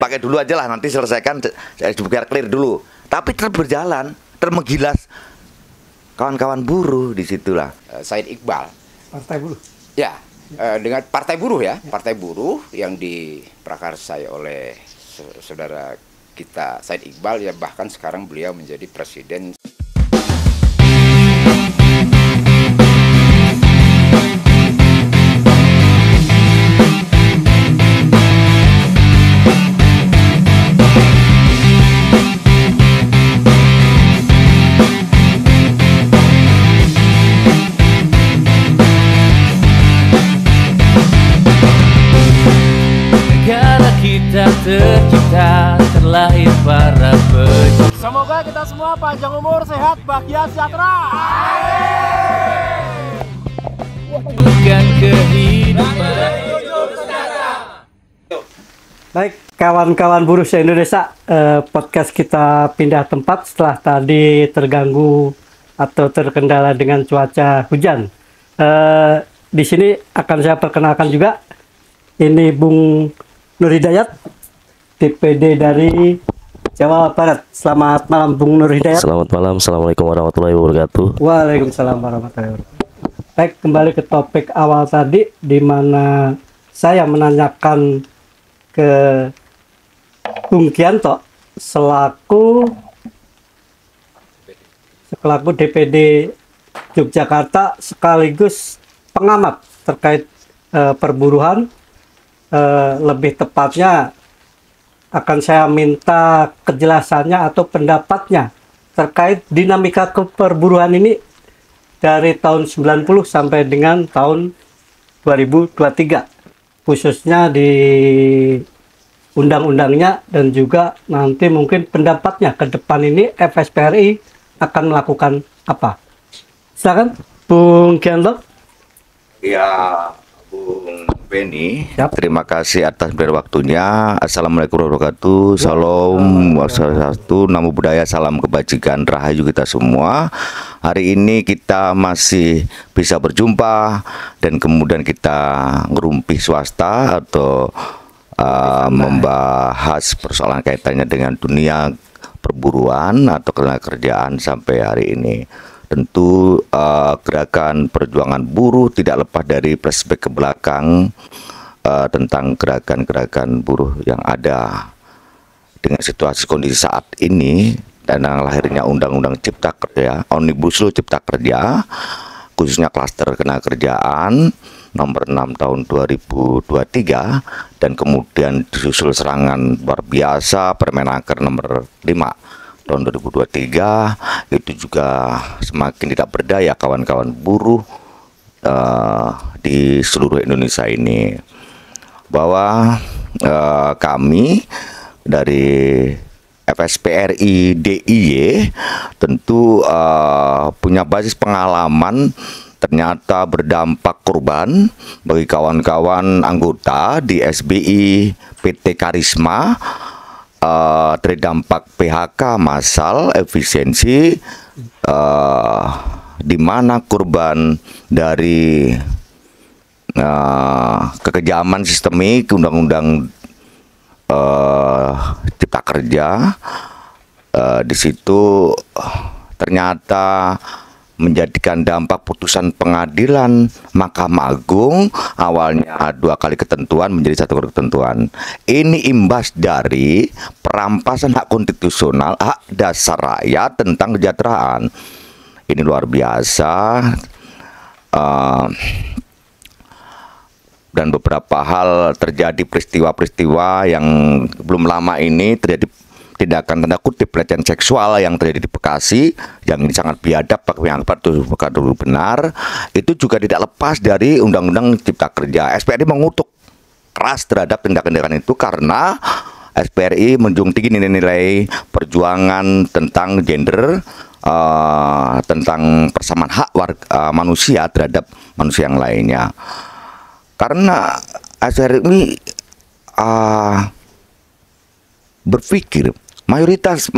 pakai dulu aja lah, nanti selesaikan biar clear dulu. Tapi tetap berjalan, termenggilas kawan-kawan buruh di situlah. Said Iqbal. Partai Buruh. Ya, dengan Partai Buruh ya, Partai Buruh yang diprakarsai oleh saudara kita Said Iqbal, ya bahkan sekarang beliau menjadi presiden. Tercipta, terlahir para pejuang. Semoga kita semua panjang umur, sehat, bahagia, sejahtera. Bukan kehidupan. Baik, kawan-kawan buruh se-Indonesia, podcast kita pindah tempat setelah tadi terganggu atau terkendala dengan cuaca hujan. Di sini akan saya perkenalkan juga, ini Bung Nur Hidayat, DPD dari Jawa Barat. Selamat malam Bung Nur Hidayat. Selamat malam, Assalamualaikum warahmatullahi wabarakatuh. Waalaikumsalam warahmatullahi wabarakatuh. Baik, kembali ke topik awal tadi, di mana saya menanyakan ke Bung Gianto selaku DPD Yogyakarta sekaligus pengamat terkait perburuhan. Lebih tepatnya akan saya minta kejelasannya atau pendapatnya terkait dinamika keperburuhan ini dari tahun 90 sampai dengan tahun 2023, khususnya di undang-undangnya, dan juga nanti mungkin pendapatnya ke depan ini FSPRI akan melakukan apa. Silakan Bung Gianto. Ya, Bung Benny, Siap. terima kasih atas waktunya. Assalamualaikum warahmatullahi wabarakatuh. Salam wassalamualaikum, namo buddhaya, salam kebajikan, rahayu kita semua. Hari ini kita masih bisa berjumpa dan kemudian kita ngerumpi swasta atau membahas persoalan kaitannya dengan dunia perburuan atau ketenagakerjaan sampai hari ini. Tentu gerakan perjuangan buruh tidak lepas dari flashback ke belakang tentang gerakan-gerakan buruh yang ada dengan situasi kondisi saat ini dan lahirnya Undang-Undang Cipta Kerja, Omnibus Law Cipta Kerja, khususnya klaster ketenagakerjaan nomor 6 tahun 2023, dan kemudian disusul serangan luar biasa Permenaker nomor 5 tahun 2023, itu juga semakin tidak berdaya kawan-kawan buruh di seluruh Indonesia ini. Bahwa kami dari FSPRI DIY tentu punya basis pengalaman, ternyata berdampak korban bagi kawan-kawan anggota di SBI PT Karisma, terdampak PHK massal efisiensi, di mana korban dari kekejaman sistemik Undang-Undang Cipta Kerja, di situ ternyata menjadikan dampak putusan pengadilan Mahkamah Agung awalnya 2 kali ketentuan menjadi 1 kali ketentuan. Ini imbas dari perampasan hak konstitusional, hak dasar rakyat tentang kesejahteraan. Ini luar biasa. Dan beberapa hal terjadi, peristiwa-peristiwa yang belum lama ini terjadi tindakan tanda kutip pelecehan seksual yang terjadi di Bekasi, yang ini sangat biadab, yang dulu benar, itu juga tidak lepas dari Undang-Undang Cipta Kerja. SPRI mengutuk keras terhadap tindakan-tindakan itu karena SPRI menjunjung tinggi nilai-nilai perjuangan tentang gender, tentang persamaan hak manusia terhadap manusia yang lainnya. Karena SPRI berpikir mayoritas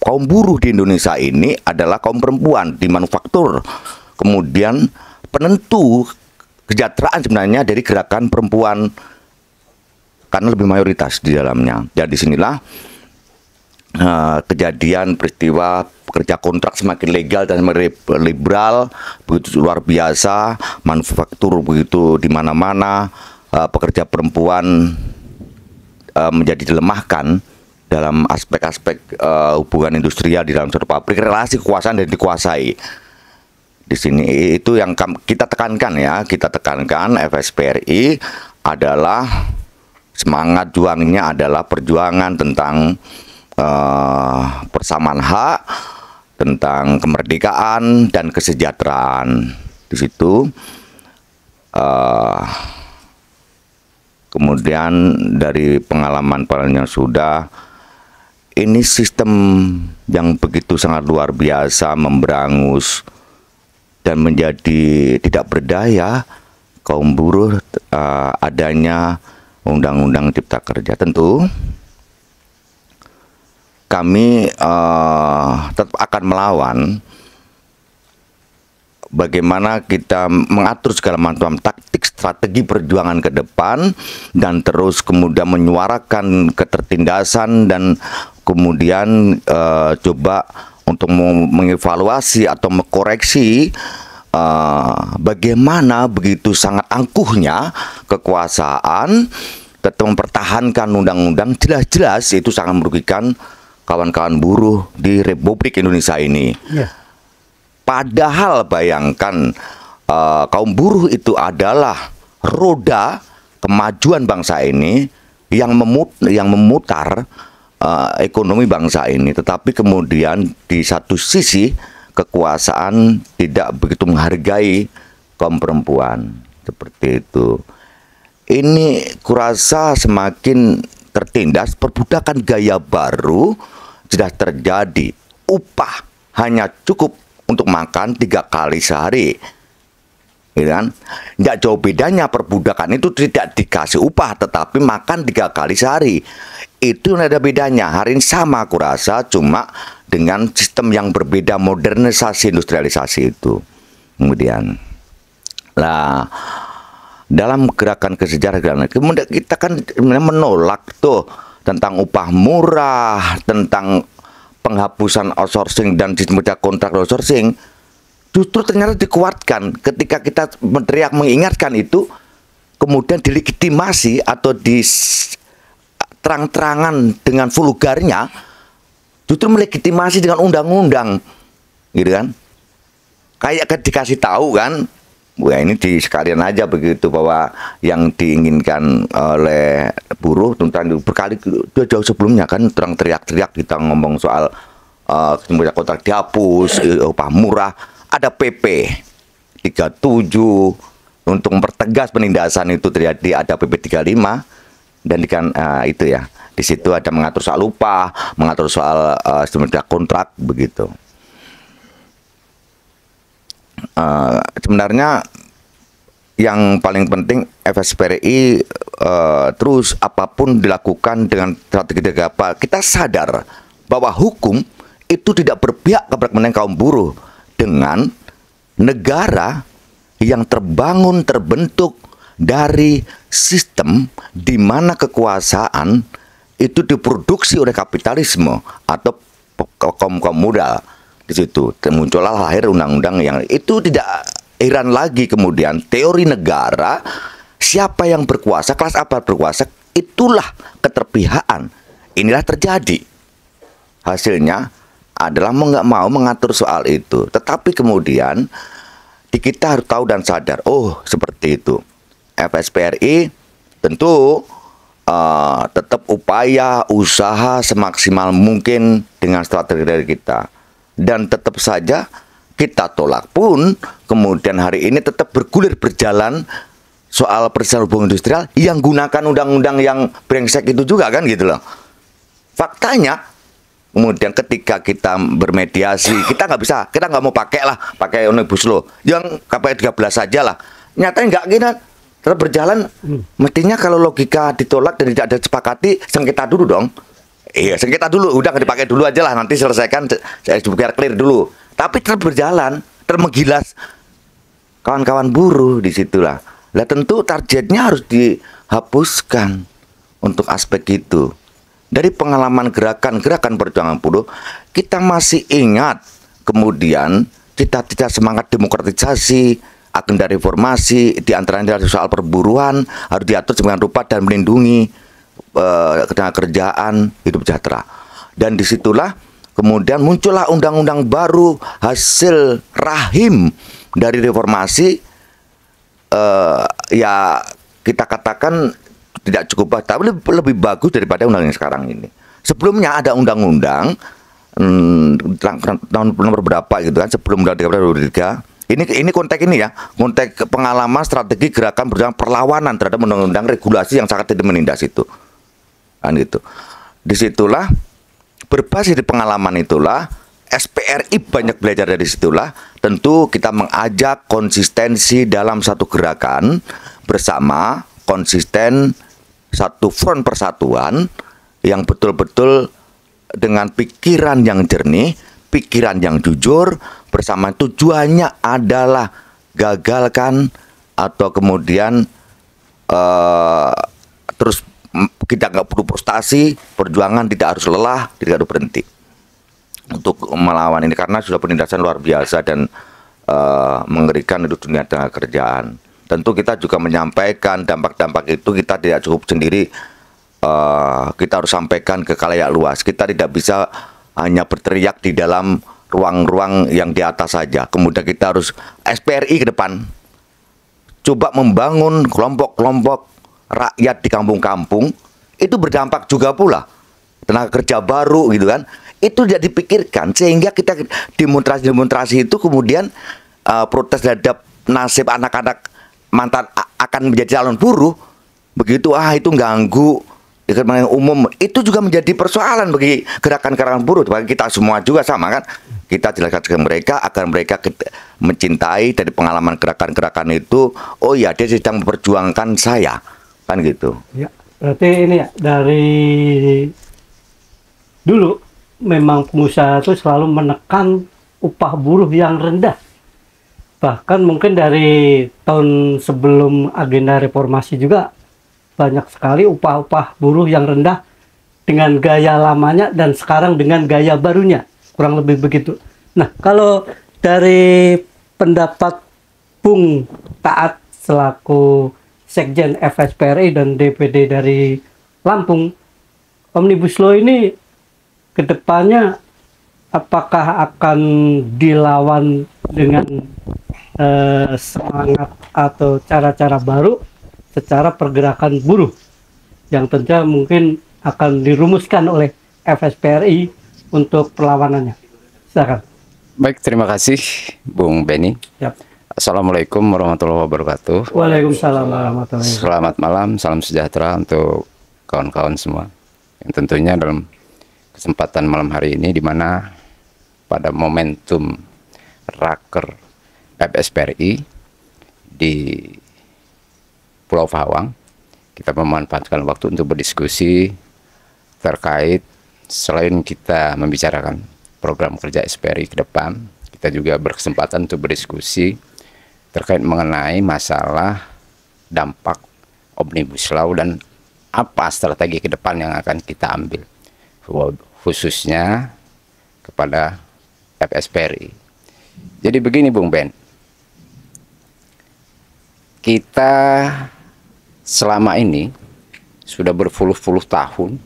kaum buruh di Indonesia ini adalah kaum perempuan di manufaktur. Kemudian penentu kesejahteraan sebenarnya dari gerakan perempuan karena lebih mayoritas di dalamnya. Dan disinilah kejadian peristiwa pekerja kontrak semakin legal dan liberal, begitu luar biasa, manufaktur begitu di mana-mana, pekerja perempuan menjadi dilemahkan dalam aspek-aspek hubungan industrial di dalam suatu pabrik, relasi kekuasaan dan dikuasai. Di sini itu yang kita tekankan ya, kita tekankan FSPRI adalah semangat juangnya adalah perjuangan tentang persamaan hak, tentang kemerdekaan dan kesejahteraan. Di situ kemudian dari pengalaman yang sudah, ini sistem yang begitu sangat luar biasa memberangus dan menjadi tidak berdaya kaum buruh adanya Undang-Undang Cipta Kerja. Tentu kami tetap akan melawan bagaimana kita mengatur segala macam taktik strategi perjuangan ke depan dan terus kemudian menyuarakan ketertindasan dan kemudian coba untuk mengevaluasi atau mengkoreksi bagaimana begitu sangat angkuhnya kekuasaan tetap mempertahankan undang-undang, jelas-jelas itu sangat merugikan kawan-kawan buruh di Republik Indonesia ini. Ya. Padahal bayangkan kaum buruh itu adalah roda kemajuan bangsa ini yang memutar ekonomi bangsa ini. Tetapi kemudian di satu sisi kekuasaan tidak begitu menghargai kaum perempuan. Seperti itu. Ini kurasa semakin tertindas, perbudakan gaya baru sudah terjadi. Upah hanya cukup untuk makan 3 kali sehari, gitu kan? Nggak jauh bedanya perbudakan itu tidak dikasih upah, tetapi makan 3 kali sehari. Itu ada bedanya. Hari ini sama aku rasa, cuma dengan sistem yang berbeda, modernisasi, industrialisasi itu. Kemudian, lah dalam gerakan kesejahteraan, kemudian kita kan menolak tuh tentang upah murah, tentang penghapusan outsourcing dan sistem kerja kontrak outsourcing. Justru ternyata dikuatkan ketika kita meneriak mengingatkan itu, kemudian dilegitimasi atau terang-terangan dengan vulgarnya, justru melegitimasi dengan undang-undang, gitu kan? Kayak dikasih tahu kan, wah ini di sekalian aja begitu bahwa yang diinginkan oleh buruh tentang berkali jauh sebelumnya kan terang teriak-teriak kita ngomong soal kemudian kontrak dihapus, upah murah, ada PP 37 untuk mempertegas penindasan itu terjadi, ada PP 35 dan itu ya. Di situ ada mengatur soal upah, mengatur soal kontrak begitu. Sebenarnya yang paling penting FSPRI terus apapun dilakukan dengan strategi apa, kita sadar bahwa hukum itu tidak berpihak kepada kepentingan kaum buruh dengan negara yang terbentuk dari sistem di mana kekuasaan itu diproduksi oleh kapitalisme atau kaum muda. Di situ muncullah lahir undang-undang yang itu tidak heran lagi kemudian teori negara, siapa yang berkuasa, kelas apa berkuasa, itulah keterpihakan. Inilah terjadi. Hasilnya adalah nggak mau mengatur soal itu. Tetapi kemudian kita harus tahu dan sadar, oh seperti itu. FSPRI tentu tetap upaya usaha semaksimal mungkin dengan strategi dari kita. Dan tetap saja kita tolak pun kemudian hari ini tetap bergulir berjalan soal perselisihan hubungan industrial yang gunakan undang-undang yang brengsek itu juga kan gitu loh. Faktanya kemudian ketika kita bermediasi kita nggak mau pakai omnibus law yang KPI 13 saja lah. Nyatanya nggak kita tetap berjalan. Mestinya kalau logika ditolak dan tidak ada disepakati, sengketa dulu dong. Iya, sengketa dulu, udah nggak dipakai dulu aja lah, nanti selesaikan, saya biar clear dulu. Tapi tetap berjalan, termenggilas kawan-kawan buruh di situlah. Lah tentu targetnya harus dihapuskan untuk aspek itu. Dari pengalaman gerakan-gerakan perjuangan buruh, kita masih ingat kemudian cita-cita semangat demokratisasi, agenda reformasi, di antaranya soal perburuan harus diatur dengan rupa dan melindungi ketenaga kerjaan hidup sejahtera. Dan disitulah kemudian muncullah undang-undang baru hasil rahim dari reformasi, ya kita katakan tidak cukup bagus, tapi lebih bagus daripada undang yang sekarang ini. Sebelumnya ada undang-undang tahun nomor berapa gitu kan, sebelum undang-undang 2023. Ini konteks ini ya, konteks pengalaman strategi gerakan perjuangan perlawanan terhadap undang-undang regulasi yang sangat tidak menindas itu. Kan gitu. Disitulah berbasis di pengalaman itulah SPRI banyak belajar dari situlah. Tentu kita mengajak konsistensi dalam satu gerakan bersama, konsisten satu front persatuan yang betul-betul dengan pikiran yang jernih, pikiran yang jujur, bersama tujuannya adalah gagalkan atau kemudian terus kita nggak perlu frustasi, perjuangan tidak harus lelah, tidak harus berhenti untuk melawan ini karena sudah penindasan luar biasa dan mengerikan itu dunia tenaga kerjaan. Tentu kita juga menyampaikan dampak-dampak itu kita tidak cukup sendiri, kita harus sampaikan ke khalayak luas. Kita tidak bisa hanya berteriak di dalam ruang-ruang yang di atas saja. Kemudian kita harus SPRI ke depan, coba membangun kelompok-kelompok rakyat di kampung-kampung, itu berdampak juga pula tenaga kerja baru gitu kan. Itu tidak dipikirkan sehingga kita demonstrasi-demonstrasi itu kemudian protes terhadap nasib anak-anak mantan akan menjadi calon buruh, begitu itu ganggu dengan umum, itu juga menjadi persoalan bagi gerakan-gerakan buruh, bagi kita semua juga sama kan. Kita jelaskan ke mereka agar mereka mencintai dari pengalaman gerakan-gerakan itu. Oh ya, dia sedang memperjuangkan saya, kan gitu. Ya, berarti ini ya, dari dulu memang pengusaha itu selalu menekan upah buruh yang rendah. Bahkan mungkin dari tahun sebelum agenda reformasi juga banyak sekali upah-upah buruh yang rendah dengan gaya lamanya dan sekarang dengan gaya barunya, kurang lebih begitu. Nah, kalau dari pendapat Bung Taat selaku Sekjen FSPRI dan DPD dari Lampung, Omnibus Law ini kedepannya apakah akan dilawan dengan semangat atau cara-cara baru secara pergerakan buruh yang tentunya mungkin akan dirumuskan oleh FSPRI untuk perlawanannya? Silakan. Baik, terima kasih Bung Benny. Yap. Assalamualaikum warahmatullahi wabarakatuh. Waalaikumsalam warahmatullahi wabarakatuh. Selamat malam, salam sejahtera untuk kawan-kawan semua. Yang tentunya dalam kesempatan malam hari ini, di mana pada momentum Raker FSPRI di Pulau Pahawang, kita memanfaatkan waktu untuk berdiskusi terkait, selain kita membicarakan program kerja SPRI ke depan, kita juga berkesempatan untuk berdiskusi terkait mengenai masalah dampak Omnibus Law dan apa strategi ke depan yang akan kita ambil, khususnya kepada FSPRI. Jadi begini Bung Ben, kita selama ini sudah berpuluh-puluh tahun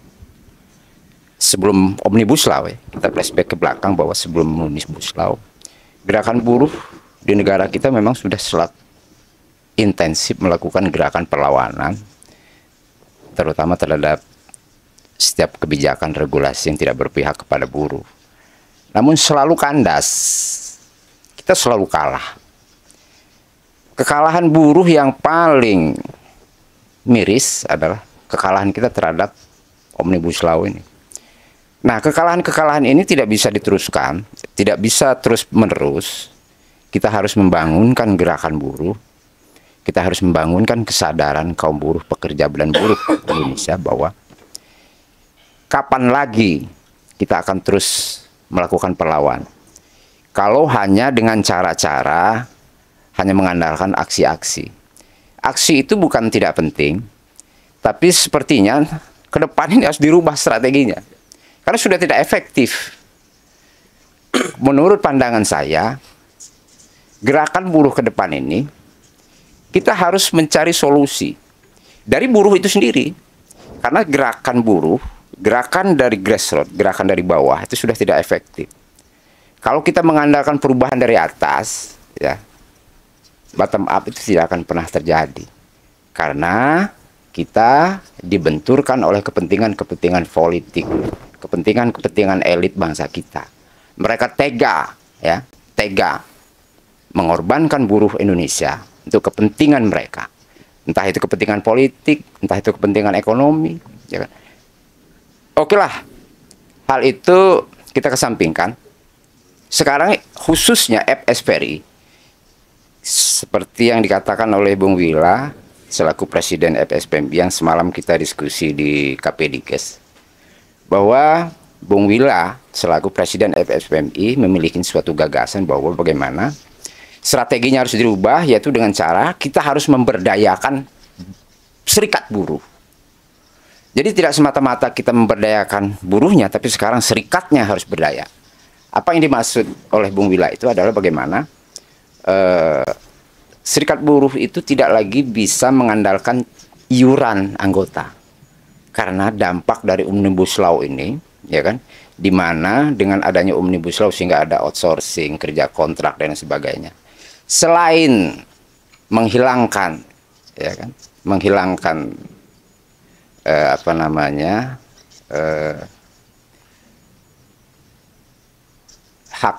sebelum Omnibus Law, kita flashback ke belakang bahwa sebelum Omnibus Law, gerakan buruh di negara kita memang sudah sangat intensif melakukan gerakan perlawanan, terutama terhadap setiap kebijakan regulasi yang tidak berpihak kepada buruh. Namun selalu kandas, kita selalu kalah. Kekalahan buruh yang paling miris adalah kekalahan kita terhadap Omnibus Law ini. Nah, kekalahan-kekalahan ini tidak bisa diteruskan, tidak bisa terus-menerus. Kita harus membangunkan gerakan buruh, kita harus membangunkan kesadaran kaum buruh, pekerja dan buruh Indonesia bahwa kapan lagi kita akan terus melakukan perlawanan kalau hanya dengan cara-cara hanya mengandalkan aksi-aksi. Aksi itu bukan tidak penting, tapi sepertinya ke depan ini harus dirubah strateginya. Karena sudah tidak efektif. Menurut pandangan saya, gerakan buruh ke depan ini, kita harus mencari solusi dari buruh itu sendiri. Karena gerakan buruh, gerakan dari grassroots, gerakan dari bawah, itu sudah tidak efektif. Kalau kita mengandalkan perubahan dari atas, ya, bottom up itu tidak akan pernah terjadi. Karena kita dibenturkan oleh kepentingan-kepentingan politik, kepentingan-kepentingan elit bangsa kita. Mereka tega, ya, tega mengorbankan buruh Indonesia untuk kepentingan mereka. Entah itu kepentingan politik, entah itu kepentingan ekonomi, ya kan? Oke lah, hal itu kita kesampingkan. Sekarang khususnya FSPRI, seperti yang dikatakan oleh Bung Wila selaku Presiden FSPMI yang semalam kita diskusi di KPDikes, bahwa Bung Wila selaku Presiden FSPMI memiliki suatu gagasan bahwa bagaimana strateginya harus dirubah, yaitu dengan cara kita harus memberdayakan serikat buruh. Jadi tidak semata-mata kita memberdayakan buruhnya, tapi sekarang serikatnya harus berdaya. Apa yang dimaksud oleh Bung Wila itu adalah bagaimana serikat buruh itu tidak lagi bisa mengandalkan iuran anggota. Karena dampak dari Omnibus Law ini, ya kan, di mana dengan adanya Omnibus Law sehingga ada outsourcing, kerja kontrak dan sebagainya. Selain menghilangkan, ya kan, menghilangkan apa namanya, hak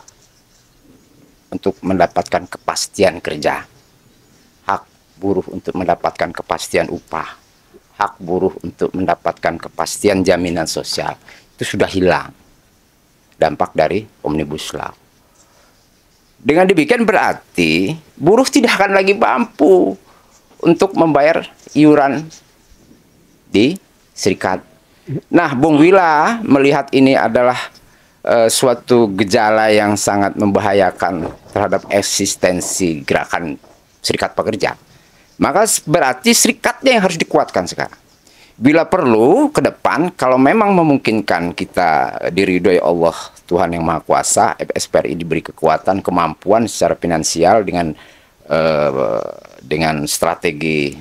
untuk mendapatkan kepastian kerja, hak buruh untuk mendapatkan kepastian upah, hak buruh untuk mendapatkan kepastian jaminan sosial, itu sudah hilang dampak dari Omnibus Law. Dengan demikian berarti buruh tidak akan lagi mampu untuk membayar iuran di serikat. Nah, Bung Wila melihat ini adalah suatu gejala yang sangat membahayakan terhadap eksistensi gerakan serikat pekerja. Maka berarti serikatnya yang harus dikuatkan sekarang. Bila perlu ke depan, kalau memang memungkinkan kita diridhoi Allah Tuhan yang Maha Kuasa, FSPRI diberi kekuatan, kemampuan secara finansial dengan strategi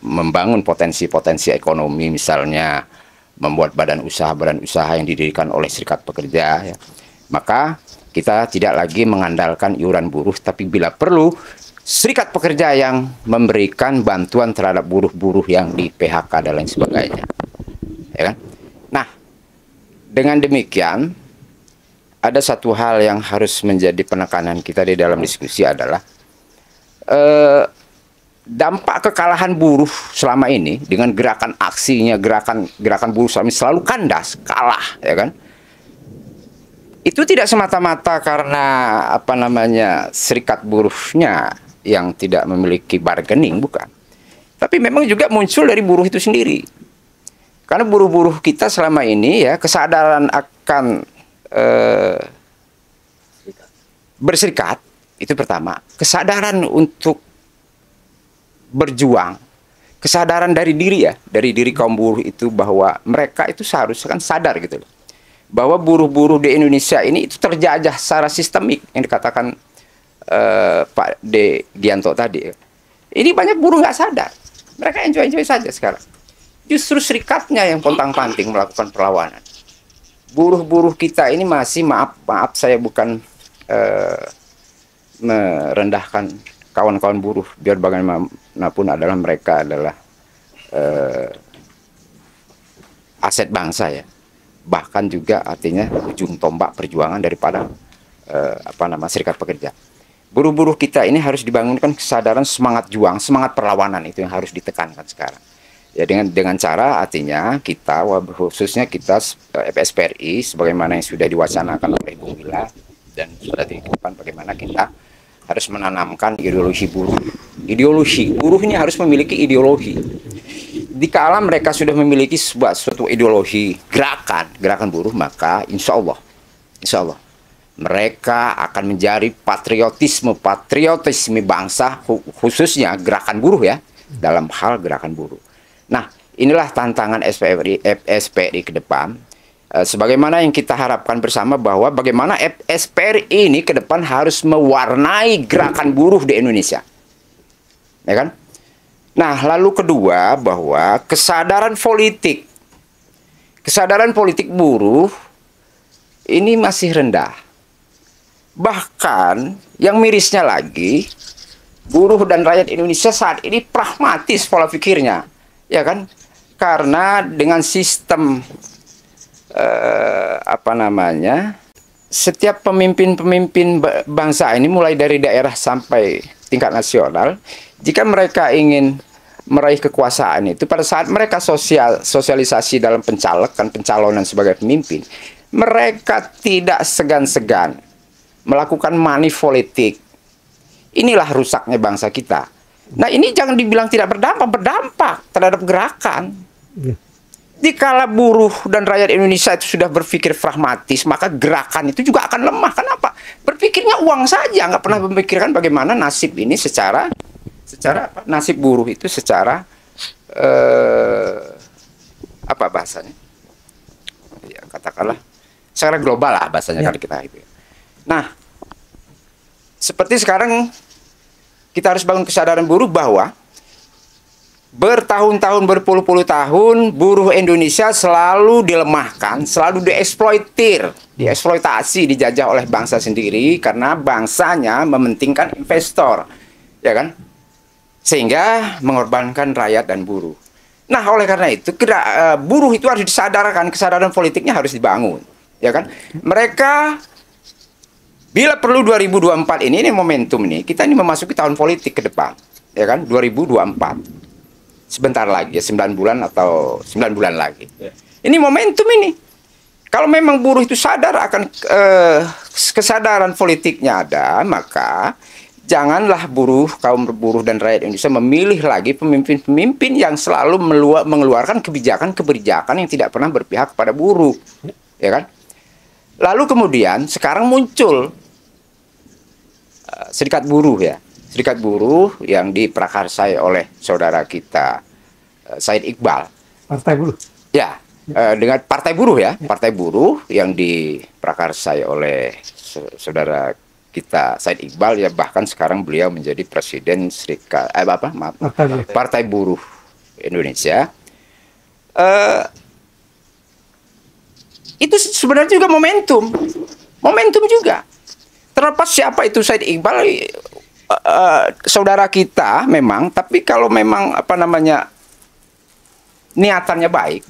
membangun potensi-potensi ekonomi, misalnya membuat badan usaha yang didirikan oleh serikat pekerja, ya, maka kita tidak lagi mengandalkan iuran buruh, tapi bila perlu serikat pekerja yang memberikan bantuan terhadap buruh-buruh yang di PHK dan lain sebagainya, ya kan? Nah, dengan demikian ada satu hal yang harus menjadi penekanan kita di dalam diskusi adalah dampak kekalahan buruh selama ini dengan gerakan aksinya, gerakan buruh selama ini selalu kandas, kalah, ya kan? Itu tidak semata-mata karena apa namanya serikat buruhnya yang tidak memiliki bargaining, bukan. Tapi memang juga muncul dari buruh itu sendiri. Karena buruh-buruh kita selama ini, ya, kesadaran akan berserikat itu pertama, kesadaran untuk berjuang, kesadaran dari diri, ya, dari diri kaum buruh itu bahwa mereka itu seharusnya kan sadar gitu loh, bahwa buruh-buruh di Indonesia ini itu terjajah secara sistemik yang dikatakan Pak De Gianto tadi. Ini banyak buruh nggak sadar, mereka enjoy saja sekarang. Justru serikatnya yang pontang-panting melakukan perlawanan. Buruh-buruh kita ini masih, maaf saya bukan merendahkan kawan-kawan buruh, biar bagaimanapun adalah mereka adalah aset bangsa, ya. Bahkan juga artinya ujung tombak perjuangan daripada serikat pekerja. Buruh-buruh kita ini harus dibangunkan kesadaran semangat juang, semangat perlawanan, itu yang harus ditekankan sekarang. Ya, dengan cara artinya kita, khususnya kita FSPRI, sebagaimana yang sudah diwacanakan oleh Bung Wila dan sudah dikedepan, bagaimana kita harus menanamkan ideologi buruh. Ideologi buruh ini harus memiliki ideologi. Dikala mereka sudah memiliki suatu ideologi gerakan buruh, maka insya Allah mereka akan menjadi patriotisme bangsa, khususnya gerakan buruh, ya, dalam hal gerakan buruh. Nah, inilah tantangan SPRI ke depan. Sebagaimana yang kita harapkan bersama bahwa bagaimana SPRI ini ke depan harus mewarnai gerakan buruh di Indonesia. Ya kan? Nah, lalu kedua bahwa kesadaran politik buruh ini masih rendah. Bahkan yang mirisnya lagi, buruh dan rakyat Indonesia saat ini pragmatis pola pikirnya, ya kan? Karena dengan sistem setiap pemimpin bangsa ini mulai dari daerah sampai tingkat nasional, jika mereka ingin meraih kekuasaan itu pada saat mereka sosialisasi dalam pencalonan sebagai pemimpin, mereka tidak segan-segan melakukan money politik. Inilah rusaknya bangsa kita. Nah, ini jangan dibilang tidak berdampak terhadap gerakan. Dikala buruh dan rakyat Indonesia itu sudah berpikir pragmatis, maka gerakan itu juga akan lemah. Kenapa? Berpikirnya uang saja, nggak pernah memikirkan bagaimana nasib ini secara nasib buruh itu secara apa bahasanya? Ya, katakanlah secara global lah bahasanya kalau kita itu. Nah, seperti sekarang kita harus bangun kesadaran buruh bahwa bertahun-tahun, berpuluh-puluh tahun buruh Indonesia selalu dilemahkan, selalu dieksploitasi, dijajah oleh bangsa sendiri karena bangsanya mementingkan investor, ya kan? Sehingga mengorbankan rakyat dan buruh. Nah, oleh karena itu buruh itu harus disadarkan, kesadaran politiknya harus dibangun, ya kan? Mereka bila perlu 2024 ini momentum ini, kita ini memasuki tahun politik ke depan, ya kan? 2024. Sebentar lagi ya, 9 bulan atau 9 bulan lagi. Ini momentum ini. Kalau memang buruh itu sadar akan kesadaran politiknya ada, maka janganlah kaum buruh dan rakyat Indonesia memilih lagi pemimpin-pemimpin yang selalu mengeluarkan kebijakan yang tidak pernah berpihak kepada buruh, ya kan? Lalu kemudian sekarang muncul serikat buruh ya. Serikat buruh yang diprakarsai oleh saudara kita Said Iqbal. Partai buruh. Ya, dengan partai buruh ya, partai buruh yang diprakarsai oleh saudara kita Said Iqbal ya, bahkan sekarang beliau menjadi presiden Partai Buruh Indonesia. Itu sebenarnya juga momentum juga. Terlepas siapa itu Said Iqbal, saudara kita memang, tapi kalau memang niatannya baik,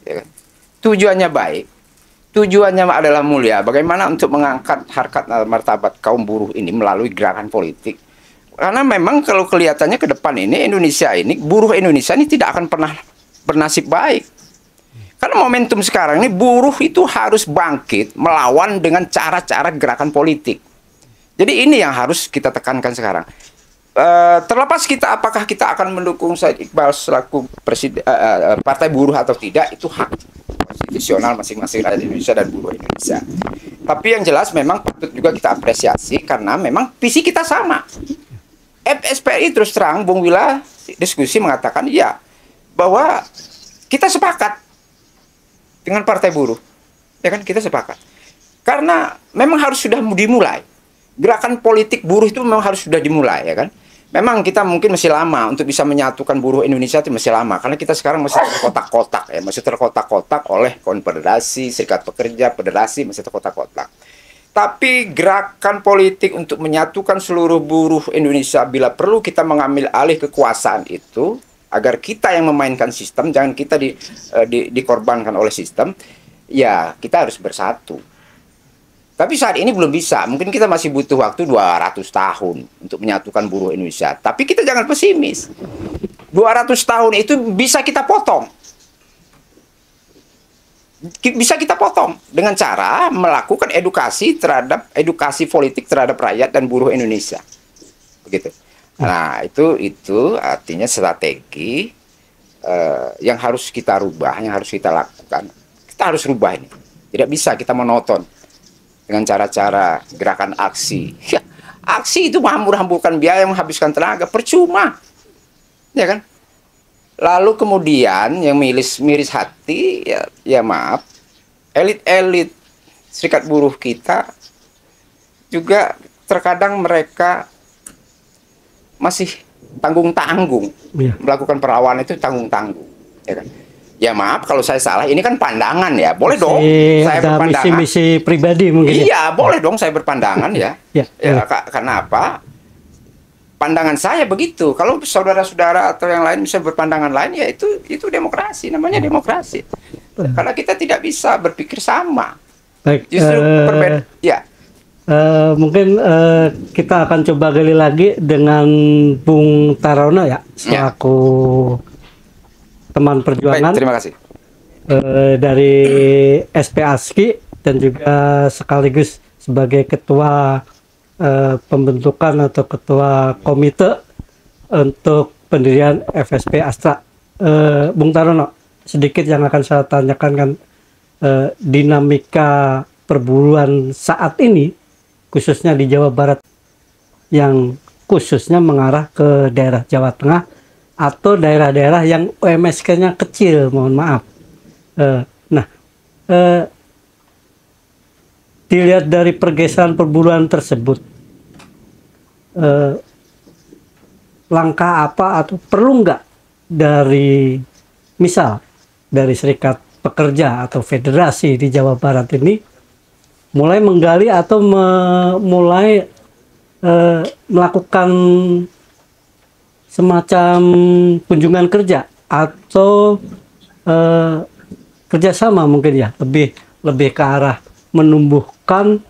ya kan? Tujuannya adalah mulia. Bagaimana untuk mengangkat harkat martabat kaum buruh ini melalui gerakan politik? Karena memang kalau kelihatannya ke depan ini buruh Indonesia ini tidak akan pernah bernasib baik. Karena momentum sekarang ini buruh itu harus bangkit melawan dengan cara-cara gerakan politik. Jadi ini yang harus kita tekankan sekarang. Terlepas apakah kita akan mendukung Said Iqbal selaku presiden partai buruh atau tidak, itu hak konstitusional masing-masing rakyat Indonesia dan buruh Indonesia. Tapi yang jelas memang patut juga kita apresiasi karena memang visi kita sama. FSPRI terus terang, Bung Wila diskusi mengatakan ya bahwa kita sepakat dengan partai buruh, ya kan, kita sepakat. Karena memang harus sudah dimulai. Gerakan politik buruh itu memang harus sudah dimulai, ya kan. Memang kita mungkin masih lama untuk bisa menyatukan buruh Indonesia, itu masih lama karena kita sekarang masih terkotak-kotak ya, masih terkotak-kotak oleh konfederasi, serikat pekerja, federasi, masih terkotak-kotak. Tapi gerakan politik untuk menyatukan seluruh buruh Indonesia bila perlu kita mengambil alih kekuasaan itu agar kita yang memainkan sistem, jangan kita dikorbankan oleh sistem, ya kita harus bersatu. Tapi saat ini belum bisa. Mungkin kita masih butuh waktu 200 tahun untuk menyatukan buruh Indonesia. Tapi kita jangan pesimis. 200 tahun itu bisa kita potong. Bisa kita potong dengan cara melakukan edukasi politik terhadap rakyat dan buruh Indonesia. Begitu. Nah, itu artinya strategi yang harus kita rubah, yang harus kita lakukan. Kita harus rubah ini. Tidak bisa kita monoton dengan cara-cara gerakan aksi. Ya, aksi itu menghambur-hamburkan biaya, menghabiskan tenaga, percuma. Ya kan? Lalu kemudian yang miris hati, ya maaf, elit-elit serikat buruh kita juga terkadang mereka masih tanggung-tanggung, Iya. melakukan perlawanan itu tanggung-tanggung, ya kan? Ya maaf kalau saya salah, ini kan pandangan ya, boleh dong saya Ada berpandangan. misi-misi pribadi mungkin. Ya? Iya, boleh dong saya berpandangan ya. Ya, boleh. Karena apa? Pandangan saya begitu. Kalau saudara-saudara atau yang lain bisa berpandangan lain, ya itu demokrasi, namanya demokrasi. Karena kita tidak bisa berpikir sama. Baik. Justru berbeda. Ya. Mungkin kita akan coba gali lagi dengan Bung Tarono ya, selaku teman Baik, perjuangan terima kasih. dari SP ASKI dan juga sekaligus sebagai ketua pembentukan atau ketua komite untuk pendirian FSP Astra. Bung Tarono, sedikit yang akan saya tanyakan kan dinamika perburuan saat ini khususnya di Jawa Barat yang khususnya mengarah ke daerah Jawa Tengah atau daerah-daerah yang UMSK-nya kecil, mohon maaf. Dilihat dari pergeseran perburuan tersebut, langkah apa atau perlu nggak dari misal dari serikat pekerja atau federasi di Jawa Barat ini mulai menggali atau mulai melakukan semacam kunjungan kerja atau kerjasama mungkin ya, lebih ke arah menumbuhkan